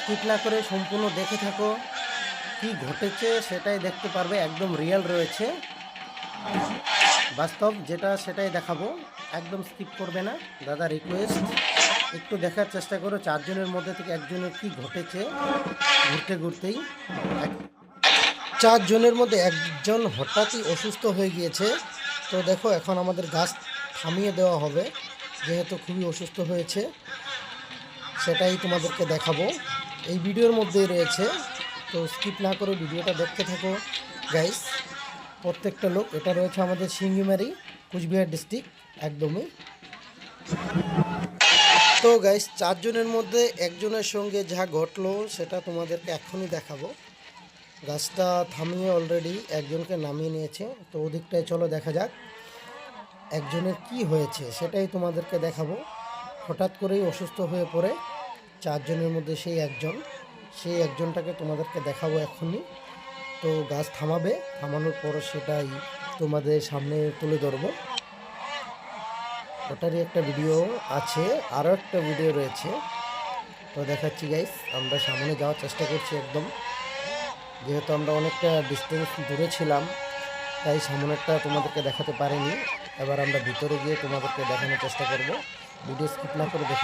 Skip না করে সম্পূর্ণ দেখে থাকো, কি ঘটেছে সেটাই দেখতে পারবে। একদম রিয়েল রয়েছে, বাস্তব যেটা সেটাই দেখাবো, একদম স্কিপ করবে না। দাদা রিকোয়েস্ট, একটু দেখার চেষ্টা করো চারজনের মধ্যে থেকে একজনের কি ঘটেছে। ঘুরতে ঘুরতেই চারজনের মধ্যে একজন হঠাৎই অসুস্থ হয়ে গিয়েছে। তো দেখো এখন আমাদের গাছ থামিয়ে দেওয়া হবে, যেহেতু খুবই অসুস্থ হয়েছে। সেটাই তোমাদেরকে দেখাবো, এই ভিডিওর মধ্যেই রয়েছে। তো স্কিপ না করে ভিডিওটা দেখতে থাকো গাইস, প্রত্যেকটা লোক। এটা রয়েছে আমাদের সিঙ্গিমারি, কুচবিহার ডিস্ট্রিক্ট একদমই। তো গাইস, চারজনের মধ্যে একজনের সঙ্গে যা ঘটলো সেটা তোমাদেরকে এখনই দেখাবো। গাছটা থামিয়ে অলরেডি একজনকে নামিয়ে নিয়েছে। তো ওদিকটায় চলো দেখা যাক একজনের কি হয়েছে, সেটাই তোমাদেরকে দেখাবো। হঠাৎ করেই অসুস্থ হয়ে পড়ে চারজনের মধ্যে সেই একজনটাকে তোমাদেরকে দেখাবো এখনই। তো গাছ থামাবে, থামানোর পর সেটাই তোমাদের সামনে তুলে ধরবো। ওটারই একটা ভিডিও আছে, আরও একটা ভিডিও রয়েছে। তো দেখাচ্ছি গাইস, আমরা সামনে যাওয়ার চেষ্টা করছি একদম, যেহেতু আমরা অনেকটা ডিস্টেন্স দূরে ছিলাম তাই সামনেরটা তোমাদেরকে দেখাতে পারিনি। এবার আমরা ভিতরে গিয়ে তোমাদেরকে দেখানোর চেষ্টা করব। ভিডিও স্কিপ না করে দেখে